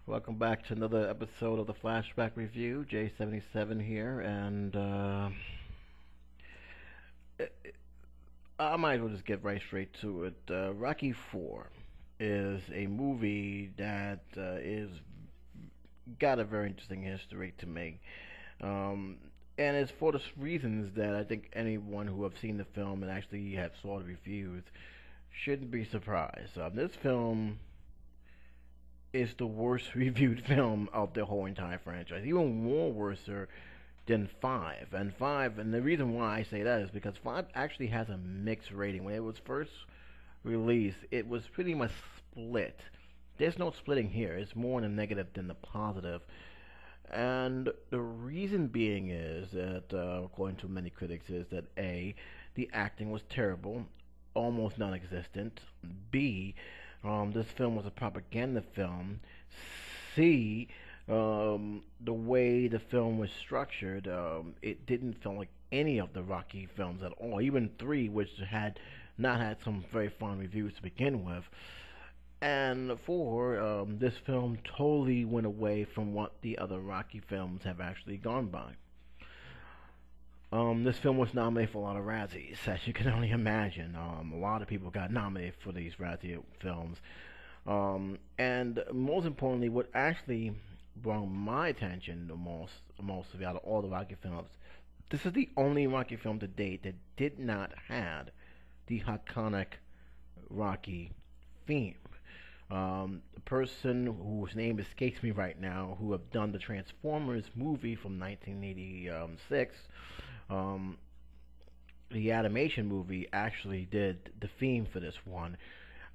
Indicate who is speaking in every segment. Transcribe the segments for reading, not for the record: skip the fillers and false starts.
Speaker 1: Welcome back to another episode of the Flashback Review. J77 here, and I might as well just get right straight to it. Rocky 4 is a movie that is got a very interesting history to me. Um, and it's for the reasons that I think anyone who have seen the film and actually have saw the reviews shouldn't be surprised. This film is the worst reviewed film of the whole entire franchise. Even more worse than five. And the reason why I say that is because five actually has a mixed rating. When it was first released, it was pretty much split. There's no splitting here. It's more in the negative than the positive. And the reason being is that, according to many critics, is that A, the acting was terrible, almost non-existent. B, this film was a propaganda film. C, the way the film was structured, it didn't feel like any of the Rocky films at all. Even three, which had not had some very fond reviews to begin with. And four, this film totally went away from what the other Rocky films have actually gone by. This film was nominated for a lot of Razzies, as you can only imagine. A lot of people got nominated for these Razzie films. And most importantly, what actually brought my attention the most out of all the Rocky films, this is the only Rocky film to date that did not have the iconic Rocky theme. The person whose name escapes me right now, who have done the Transformers movie from 1986, the animation movie actually did the theme for this one,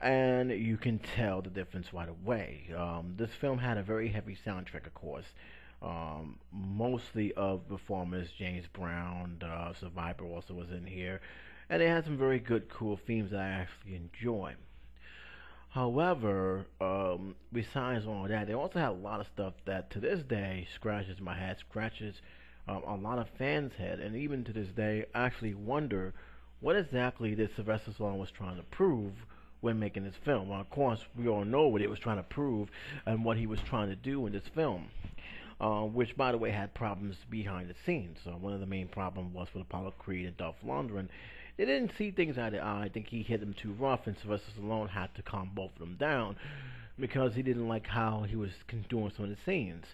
Speaker 1: and you can tell the difference right away. This film had a very heavy soundtrack, of course, mostly of performers. James Brown, Survivor also was in here, and it had some very good, cool themes that I actually enjoy. However, besides all that, they also had a lot of stuff that to this day scratches my head, scratches a lot of fans' head, and even to this day, I actually wonder what exactly this Sylvester Stallone was trying to prove when making this film. Well, of course, we all know what he was trying to prove and what he was trying to do in this film, which, by the way, had problems behind the scenes. One of the main problems was with Apollo Creed and Dolph Lundgren. They didn't see things eye to eye. I think he hit them too rough, and Sylvester Stallone had to calm both of them down because he didn't like how he was doing some of the scenes.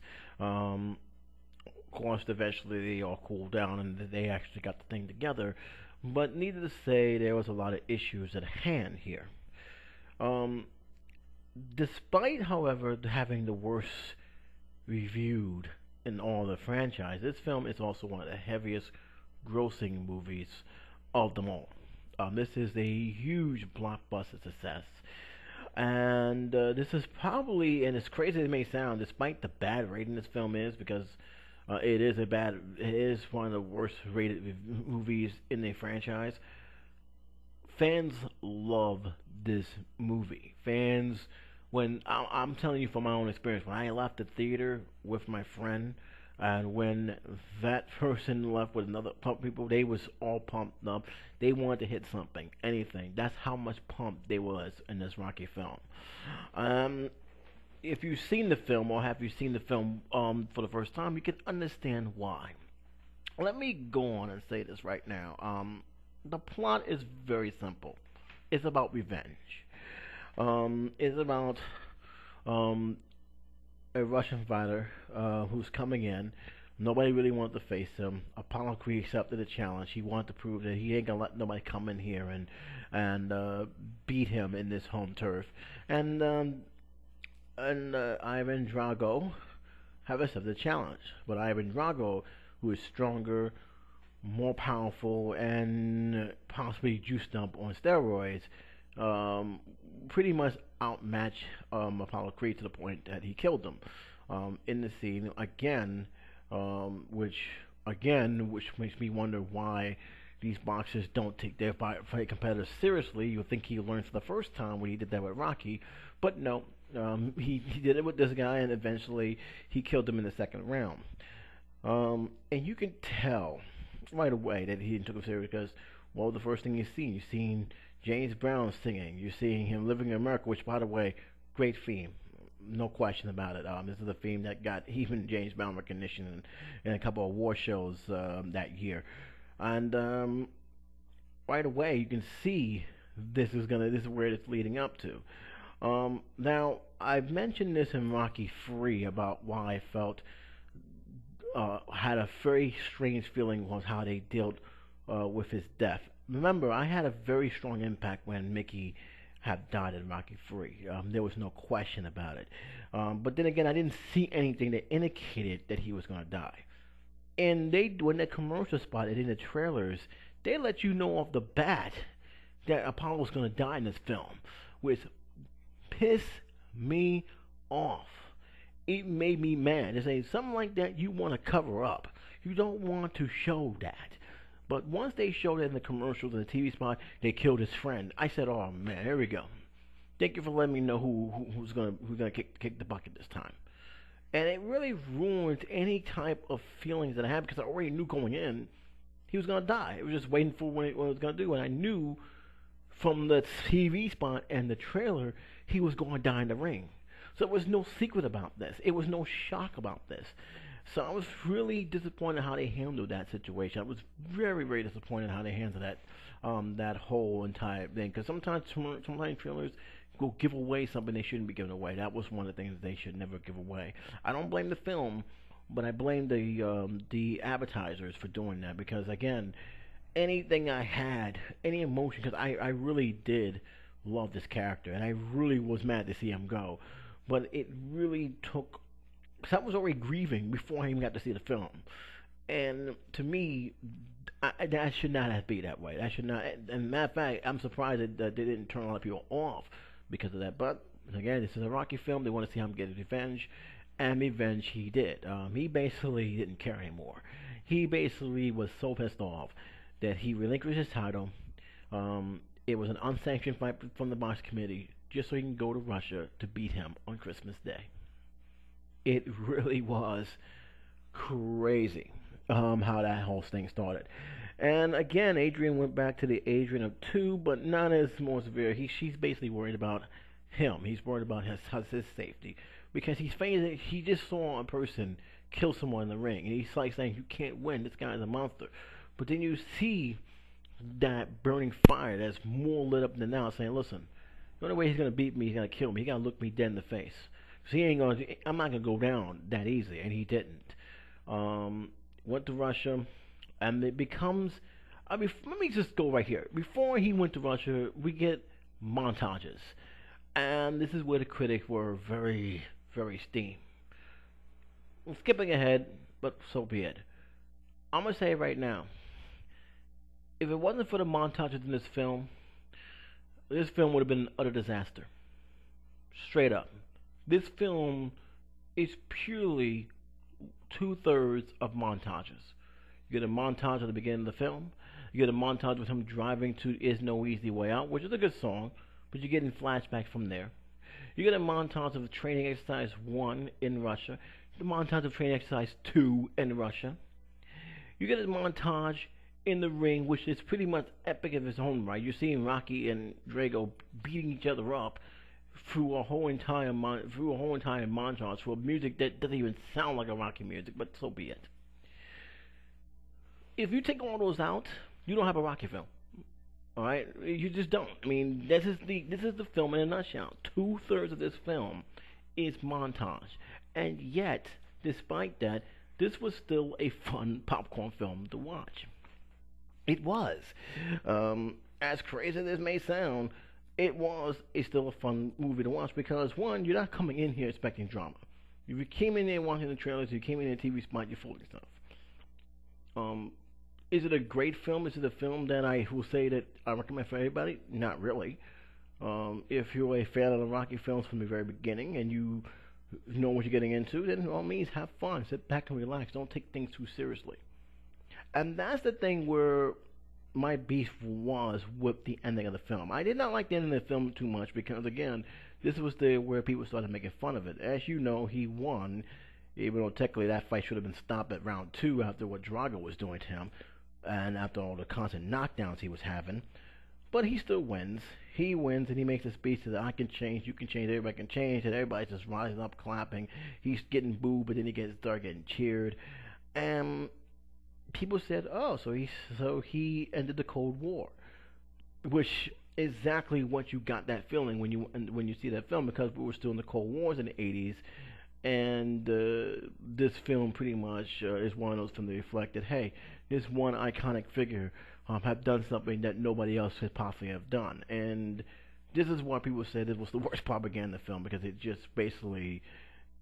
Speaker 1: Of course, eventually they all cooled down and they actually got the thing together. But needless to say, there was a lot of issues at hand here. Um, Despite, however, having the worst reviewed in all the franchise, this film is also one of the heaviest grossing movies of them all. This is a huge blockbuster success. And this is probably, and as crazy as it may sound, despite the bad rating this film is, because it is one of the worst rated movies in the franchise. Fans love this movie. Fans, I'm telling you from my own experience, when I left the theater with my friend, and when that person left with another people, they was all pumped up. They wanted to hit something, anything. That's how much pumped they was in this Rocky film. If you've seen the film, or have you seen the film for the first time, you can understand why. Let me go on and say this right now. The plot is very simple. It's about revenge. It's about a Russian fighter who's coming in. Nobody really wanted to face him. Apollo Creed accepted the challenge. He wanted to prove that he ain't gonna let nobody come in here and beat him in this home turf. And Ivan Drago have accepted the challenge. But Ivan Drago, who is stronger, more powerful, and possibly juiced up on steroids, pretty much outmatched Apollo Creed to the point that he killed him in the scene again, which makes me wonder why these boxers don't take their fight competitors seriously. You would think he learned for the first time when he did that with Rocky, but no. He did it with this guy, and eventually he killed him in the second round. And you can tell right away that he didn't take him serious because, well, the first thing you've seen James Brown singing. You're seeing him living in America, which, by the way, great theme. no question about it. This is a theme that got even James Brown recognition in a couple of award shows that year, and right away you can see this is where it's leading up to. Now I've mentioned this in Rocky 3 about why I felt had a very strange feeling was how they dealt with his death. Remember, I had a very strong impact when Mickey had died in Rocky 3. There was no question about it. But then again, I didn't see anything that indicated that he was going to die. And when the commercial spot and in the trailers, they let you know off the bat that Apollo's going to die in this film, which pissed me off. It made me mad. They say something like that you want to cover up. You don't want to show that. But once they showed it in the commercials and the TV spot, they killed his friend. I said, "Oh man, here we go. Thank you for letting me know who's gonna kick the bucket this time." And it really ruined any type of feelings that I had because I already knew going in he was gonna die. I was just waiting for what it was gonna do, and I knew from the TV spot and the trailer he was going to die in the ring. So it was no secret about this. It was no shock about this. So I was really disappointed how they handled that situation. I was very, very disappointed how they handled that whole entire thing. Because sometimes trailers go give away something they shouldn't be giving away. That was one of the things they should never give away. I don't blame the film, but I blame the advertisers for doing that. Because again, anything I had, any emotion, because I really did love this character, and I really was mad to see him go. But it really took, because I was already grieving before I even got to see the film. And to me, that should not have been that way. That should not, and matter of fact, I'm surprised that they didn't turn a lot of people off because of that. But again, this is a Rocky film. They want to see him get revenge, and revenge he did. He basically didn't care anymore. He basically was so pissed off that he relinquished his title. It was an unsanctioned fight from the box committee just so he can go to Russia to beat him on Christmas Day. It really was crazy how that whole thing started. And again, Adrian went back to the Adrian of 2, but not as more severe. She's basically worried about him. He's worried about his safety because he's saying he just saw a person kill someone in the ring, and he's like saying, "You can't win. This guy's a monster." But then you see that burning fire that's more lit up than now, saying, "Listen, the only way he's gonna beat me, he's gonna kill me. He gotta look me dead in the face. So I'm not gonna go down that easy," and he didn't. Went to Russia, and it becomes. I mean, let me just go right here. Before he went to Russia, we get montages, and this is where the critics were very, very steamed. I'm skipping ahead, but so be it. I'm gonna say right now, if it wasn't for the montages in this film would have been an utter disaster. Straight up. This film is purely 2/3 of montages. You get a montage at the beginning of the film. You get a montage with him driving to Is No Easy Way Out, which is a good song, but you're getting flashbacks from there. You get a montage of training exercise 1 in Russia, the montage of training exercise 2 in Russia. You get a montage in the ring, which is pretty much epic in its own right. You're seeing Rocky and Drago beating each other up through a whole entire montage for music that doesn't even sound like a Rocky music, but so be it. If you take all those out, you don't have a Rocky film. All right, you just don't. I mean, this is the film in a nutshell. 2/3 of this film is montage, and yet, despite that, this was still a fun popcorn film to watch. It was. As crazy as this may sound, it was still a fun movie to watch because, one, you're not coming in here expecting drama. If you came in there watching the trailers, you came in the TV spot, you're fooling yourself. Is it a great film? Is it a film that I will say that I recommend for everybody? Not really. If you're a fan of the Rocky films from the very beginning and you know what you're getting into, then by all means, have fun. Sit back and relax. Don't take things too seriously. And that's the thing where my beef was with the ending of the film. I did not like the ending of the film too much because, again, this was where people started making fun of it. As you know, he won, even though technically that fight should have been stopped at round 2 after what Drago was doing to him and after all the constant knockdowns he was having. but he still wins. He wins and he makes a speech that I can change, you can change, everybody can change, and everybody's just rising up, clapping. He's getting booed, but then he gets start getting cheered, and people said, "Oh, so he ended the Cold War," which exactly what you got that feeling when you see that film, because we were still in the Cold Wars in the 80s, and this film pretty much is one of those films that reflected, hey, this one iconic figure have done something that nobody else could possibly have done, and this is why people say this was the worst propaganda film, because it just basically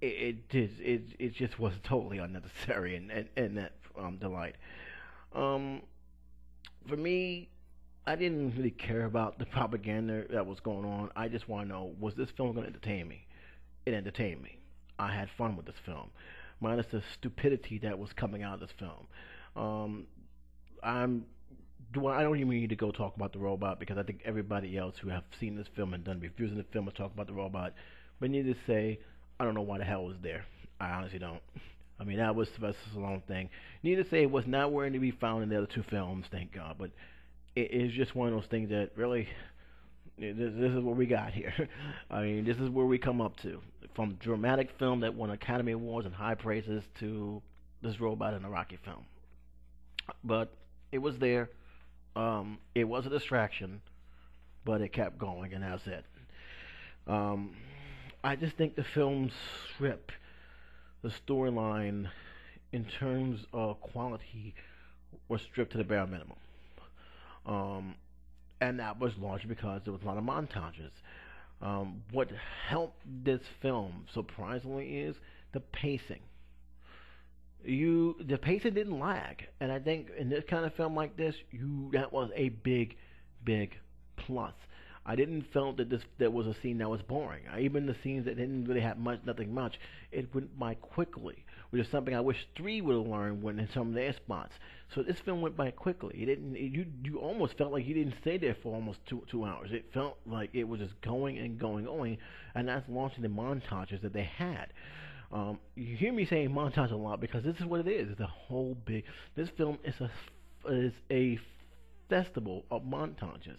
Speaker 1: it just was totally unnecessary and that delight. Um, for me, I didn't really care about the propaganda that was going on. I just want to know, was this film going to entertain me? It entertained me. I had fun with this film, minus the stupidity that was coming out of this film. Um, I'm I don't even need to go talk about the robot, because I think everybody else who have seen this film and done reviews of the film has talked about the robot. But needless to say, I don't know why the hell it was there. I honestly don't. I mean, that was Sylvester Stallone thing. Needless to say, it was not where to be found in the other two films, thank God. But it is just one of those things that really, this is what we got here. I mean, this is where we come up to. From dramatic film that won Academy Awards and high praises to this robot in a Rocky film. But it was there. It was a distraction, but it kept going, and that's it. Um, I just think the film's script, the storyline, in terms of quality, was stripped to the bare minimum. Um, and that was largely because there was a lot of montages. What helped this film, surprisingly, is the pacing. The pacing didn't lag, and I think in this kind of film like this, that was a big plus. I didn't feel that there was a scene that was boring. Even the scenes that didn't really have nothing much, it went by quickly, which is something I wish 3 would have learned when in some of their spots. So this film went by quickly. You almost felt like you didn't stay there for almost 2 hours. It felt like it was just going and going, and that's launching the montages that they had. You hear me saying montage a lot because this is what it is. It's a whole big. This film is a festival of montages.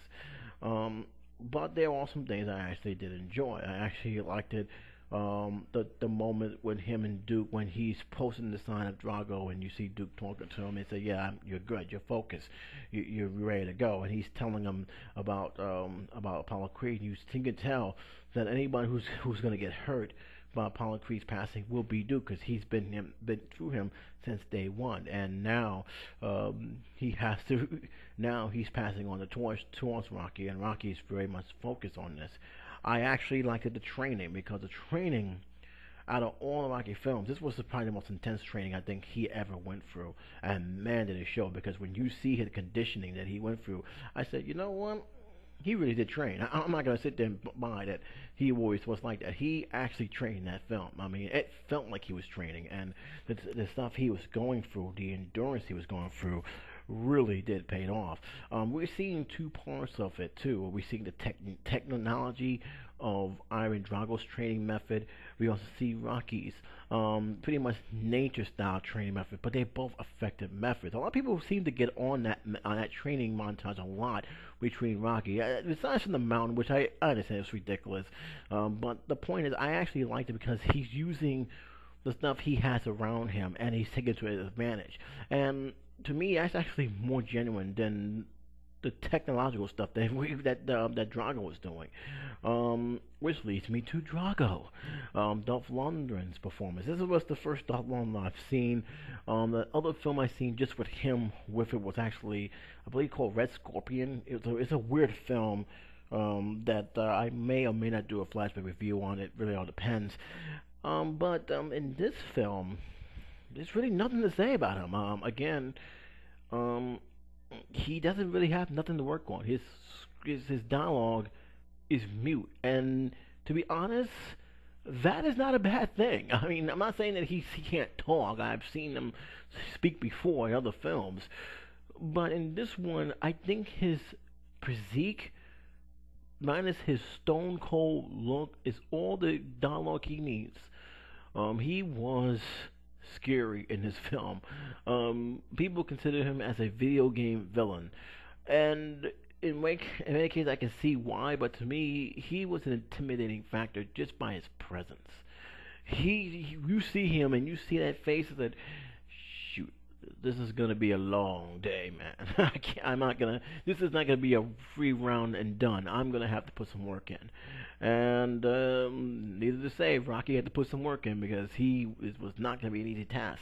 Speaker 1: But there are some things I actually did enjoy. I actually liked it. The moment when him and Duke, when he's posting the sign of Drago, and you see Duke talking to him and say, "Yeah, you're good, you're focused, you're ready to go," and he's telling him about Apollo Creed. You can tell that anybody who's going to get hurt by Apollo Creed's passing will be Duke, because he's been through him since day one, and now he has to. Now he's passing on the torch towards Rocky, and Rocky is very much focused on this. I actually liked the training, because the training out of all the Rocky films, this was probably the most intense training I think he ever went through, and man, did it show, because when you see his conditioning that he went through, I said, you know what? He really did train. I'm not going to sit there and buy that he always was like that. He actually trained that film. I mean, it felt like he was training, and the stuff he was going through, the endurance he was going through, really did pay off. We're seeing 2 parts of it too. We're seeing the technology of Ivan Drago's training method. We also see Rocky's pretty much nature style training method, but they're both effective methods. A lot of people seem to get on that training montage a lot between Rocky. Besides from the mountain, which I understand is ridiculous, but the point is, I actually liked it because he's using the stuff he has around him, and he's taking it to his advantage. And to me, that's actually more genuine than the technological stuff that Drago was doing. Which leads me to Drago, Dolph Lundgren's performance. This was the first Dolph Lundgren I've seen. The other film I've seen just with him with it was actually, I believe, called Red Scorpion. It's a weird film that I may or may not do a flashback review on. It really all depends. But in this film, there's really nothing to say about him. Again, um, he doesn't really have nothing to work on. His dialogue is mute, and to be honest, that is not a bad thing. I mean, I'm not saying that he can't talk. I've seen him speak before in other films, but in this one, I think his physique, minus his stone cold look, is all the dialogue he needs. He was scary in this film. People consider him as a video game villain, and in many cases, I can see why, but to me, he was an intimidating factor just by his presence. You see him and you see that face that, shoot, this is gonna be a long day, man. I'm not gonna. This is not gonna be a free round and done. I'm gonna have to put some work in, and needless to say, Rocky had to put some work in because it was not gonna be an easy task.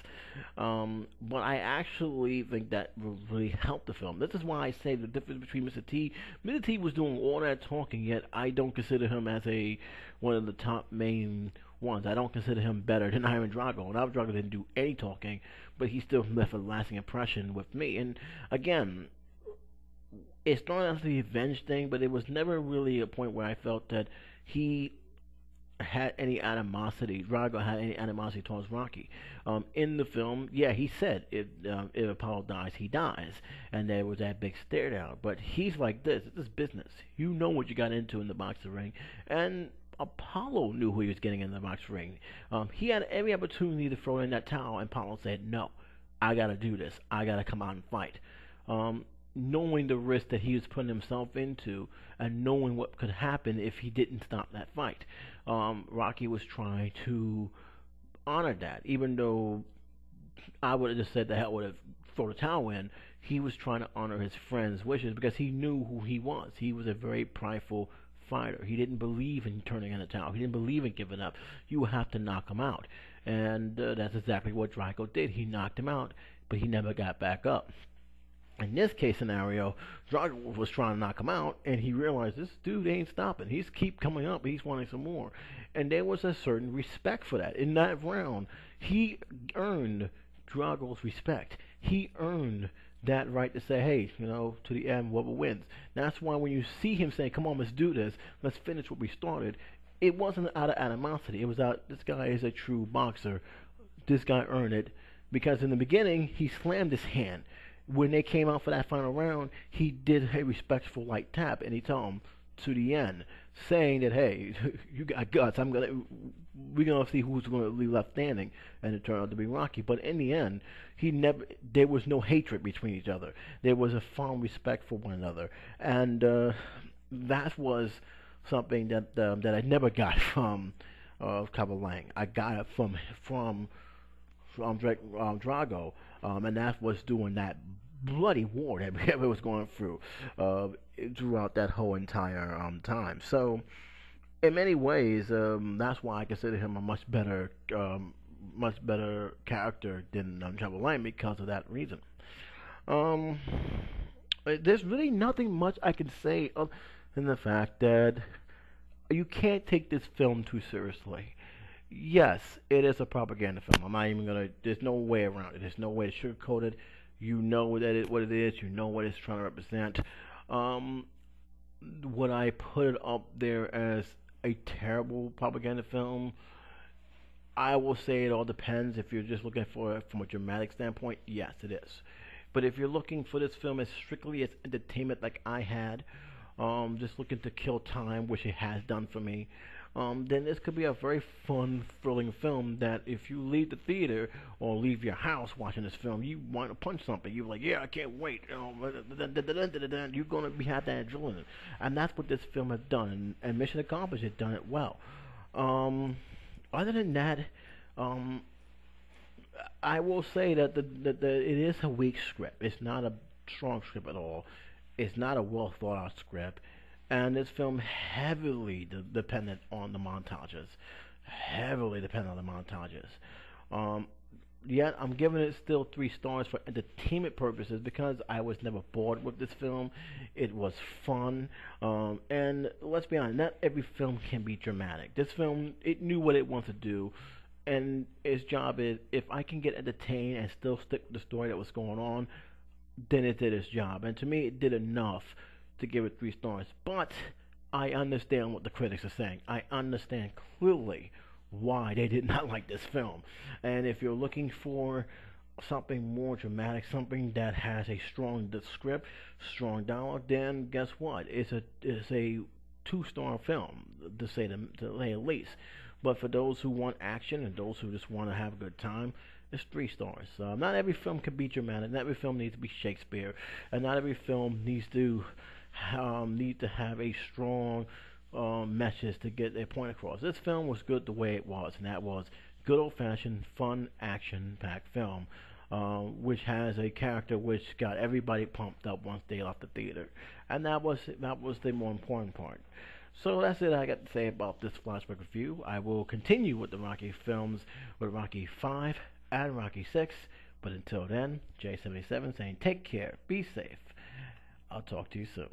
Speaker 1: But I actually think that will really help the film. This is why I say the difference between Mr. T. Mr. T was doing all that talking, yet I don't consider him as a one of the top main ones. I don't consider him better than Ivan Drago. And Ivan Drago didn't do any talking, but he still left a lasting impression with me. And again, it started as the revenge thing, but it was never really a point where I felt that he had any animosity. Drago had any animosity towards Rocky. In the film, yeah, he said if Apollo dies, he dies, and there was that big stare down. But he's like this. It's business. You know what you got into in the boxing ring, and Apollo knew who he was getting in the boxing ring. He had every opportunity to throw in that towel, and Apollo said, "No, I got to do this. I got to come out and fight." Knowing the risk that he was putting himself into, and knowing what could happen if he didn't stop that fight, Rocky was trying to honor that. Even though I would have just said the hell would have thrown the towel in, he was trying to honor his friend's wishes because he knew who he was. He was a very prideful fighter. He didn't believe in turning in the towel. He didn't believe in giving up. You have to knock him out, and that's exactly what Drago did. He knocked him out, but he never got back up. In this case scenario, Drago was trying to knock him out, and he realized this dude ain't stopping. He's keep coming up. He's wanting some more, and there was a certain respect for that. In that round, he earned Drago's respect. He earned that right to say, hey, to the end, whoever wins. That's why when you see him saying, come on, let's do this, let's finish what we started, it wasn't out of animosity. It was out, this guy is a true boxer. This guy earned it, because in the beginning, he slammed his hand. When they came out for that final round, he did a respectful light tap, and he told him to the end, saying that, hey, you got guts. We're gonna see who's gonna be left standing, and it turned out to be Rocky. But in the end, there was no hatred between each other. There was a fond respect for one another, and that was something that I never got from Clubber Lang. I got it from Drago, and that was doing that bloody war that we was going through throughout that whole entire time. So, in many ways, that's why I consider him a much better character than Clubber Lang because of that reason. Um, there's really nothing much I can say other than the fact that you can't take this film too seriously. Yes, it is a propaganda film. I'm not even gonna. There's no way around it. There's no way to sugarcoat it. You know what it is. You know what it's trying to represent. Um, would I put it up there as a terrible propaganda film? I will say it all depends. If you're just looking for it from a dramatic standpoint, yes, it is. But if you're looking for this film as strictly as entertainment, like I had, just looking to kill time, which it has done for me, then this could be a very fun, thrilling film that if you leave the theater or leave your house watching this film, you want to punch something. You're like, yeah, I can't wait. You're going to have that adrenaline. And that's what this film has done. And Mission Accomplished has done it well. Other than that, I will say that it is a weak script. It's not a strong script at all. It's not a well thought out script. And this film heavily dependent on the montages. Heavily dependent on the montages. Yet I'm giving it still 3 stars for entertainment purposes because I was never bored with this film. It was fun. And let's be honest, not every film can be dramatic. This film, it knew what it wanted to do. And its job is, if I can get entertained and still stick with the story that was going on, then it did its job. And to me, it did enough to give it 3 stars. But I understand what the critics are saying. I understand clearly why they did not like this film. And if you're looking for something more dramatic, something that has a strong script, strong dialogue, then guess what? It's a 2-star film, to say the least. But for those who want action and those who just want to have a good time, it's 3 stars. Not every film can be dramatic. Not every film needs to be Shakespeare, and not every film needs to need to have a strong message to get their point across. This film was good the way it was, and that was good old-fashioned, fun, action-packed film, which has a character which got everybody pumped up once they left the theater, and that was the more important part. So that's it I got to say about this flashback review. I will continue with the Rocky films with Rocky 5 and Rocky 6, but until then, J77 saying take care, be safe. I'll talk to you soon.